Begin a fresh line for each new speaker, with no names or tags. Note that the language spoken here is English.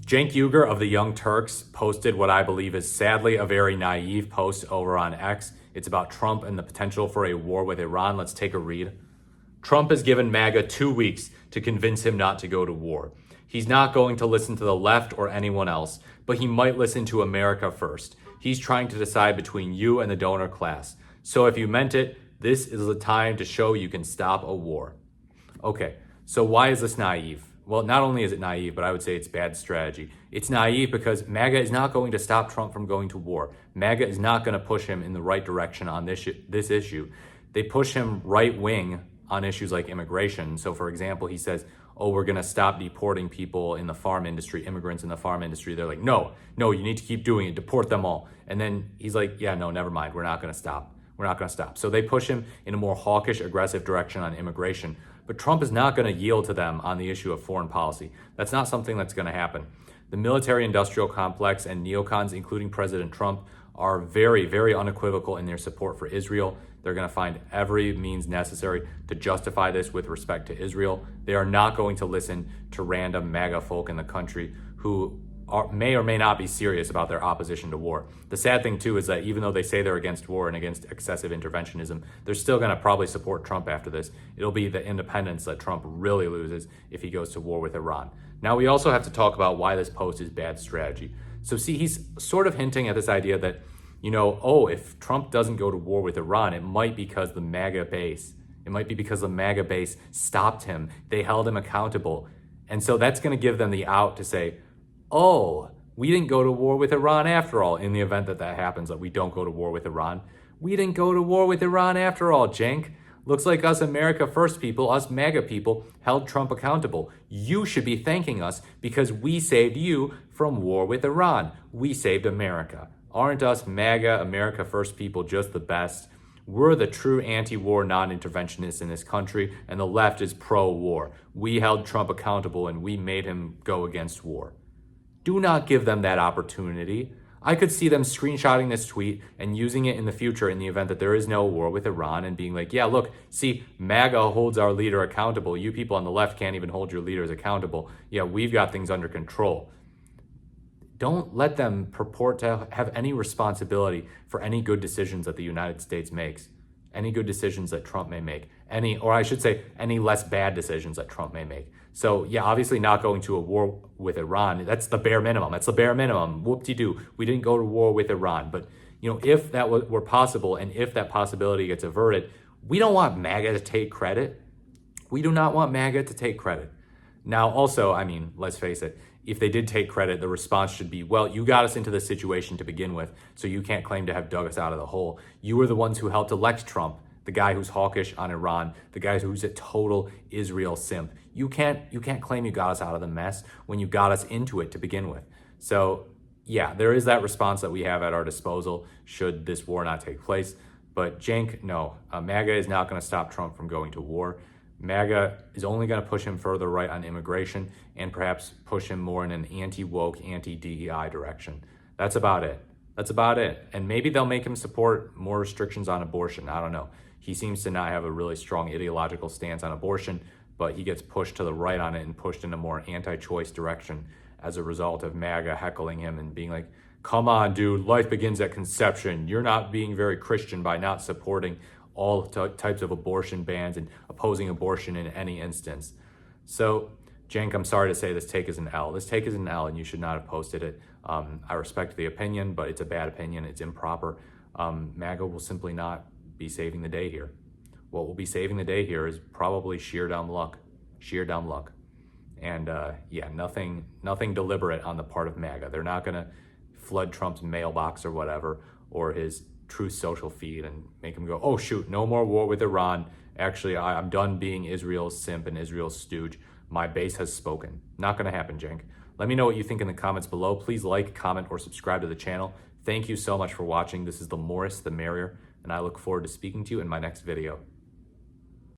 Cenk Uygur of the Young Turks posted what I believe is sadly a very naive post over on X. It's about Trump and the potential for a war with Iran. Let's take a read. Trump has given MAGA 2 weeks to convince him not to go to war. He's not going to listen to the left or anyone else, but he might listen to America first. He's trying to decide between you and the donor class. So if you meant it, this is the time to show you can stop a war. Okay, so why is this naive? Well, not only is it naive, but I would say it's bad strategy. It's naive because MAGA is not going to stop Trump from going to war. MAGA is not going to push him in the right direction on this issue. They push him right wing on issues like immigration. So for example, he says, oh, we're going to stop deporting people in the farm industry, immigrants in the farm industry. They're like, no, you need to keep doing it. Deport them all. And then he's like, yeah, no, never mind. We're not going to stop. We're not going to stop. So they push him in a more hawkish, aggressive direction on immigration. But Trump is not going to yield to them on the issue of foreign policy. That's not something that's going to happen. The military-industrial complex and neocons, including President Trump, are very, very unequivocal in their support for Israel. They're going to find every means necessary to justify this with respect to Israel. They are not going to listen to random MAGA folk in the country who may or may not be serious about their opposition to war. The sad thing too is that even though they say they're against war and against excessive interventionism, they're still going to probably support Trump after this. It'll be the independence that Trump really loses if he goes to war with Iran. Now we also have to talk about why this post is bad strategy. So see, he's sort of hinting at this idea that, you know, oh, if Trump doesn't go to war with Iran, it might be because the MAGA base stopped him. They held him accountable. And so that's going to give them the out to say, oh, we didn't go to war with Iran after all, in the event that that happens, that we don't go to war with Iran. We didn't go to war with Iran after all, Cenk. Looks like us America First people, us MAGA people, held Trump accountable. You should be thanking us because we saved you from war with Iran. We saved America. Aren't us MAGA America First people just the best? We're the true anti-war non-interventionists in this country, and the left is pro-war. We held Trump accountable and we made him go against war. Do not give them that opportunity. I could see them screenshotting this tweet and using it in the future in the event that there is no war with Iran and being like, yeah, look, see, MAGA holds our leader accountable. You people on the left can't even hold your leaders accountable. Yeah, we've got things under control. Don't let them purport to have any responsibility for any good decisions that the United States makes, any good decisions that Trump may make, any less bad decisions that Trump may make. So yeah, obviously not going to a war with Iran, that's the bare minimum. That's the bare minimum. Whoop-de-doo. We didn't go to war with Iran. But you know, if that were possible and if that possibility gets averted, we don't want MAGA to take credit. We do not want MAGA to take credit. Now also, I mean, let's face it, if they did take credit, the response should be, well, you got us into this situation to begin with, so you can't claim to have dug us out of the hole. You were the ones who helped elect Trump, the guy who's hawkish on Iran, the guy who's a total Israel simp. You can't claim you got us out of the mess when you got us into it to begin with. So yeah, there is that response that we have at our disposal should this war not take place. But Cenk, no, MAGA is not going to stop Trump from going to war. MAGA is only going to push him further right on immigration and perhaps push him more in an anti-woke, anti-DEI direction. That's about it. That's about it. And maybe they'll make him support more restrictions on abortion. I don't know. He seems to not have a really strong ideological stance on abortion, but he gets pushed to the right on it and pushed in a more anti-choice direction as a result of MAGA heckling him and being like, come on, dude, life begins at conception. You're not being very Christian by not supporting all types of abortion bans and opposing abortion in any instance. So, Cenk, I'm sorry to say this take is an L. This take is an L and you should not have posted it. I respect the opinion, but it's a bad opinion. It's improper. MAGA will simply not be saving the day here. What will be saving the day here is probably sheer dumb luck. Sheer dumb luck. And yeah, nothing deliberate on the part of MAGA. They're not going to flood Trump's mailbox or whatever, or his Truth Social feed and make him go, oh shoot, no more war with Iran. Actually, I'm done being Israel's simp and Israel's stooge. My base has spoken. Not going to happen, Cenk. Let me know what you think in the comments below. Please like, comment, or subscribe to the channel. Thank you so much for watching. This is the Morris the Merrier, and I look forward to speaking to you in my next video.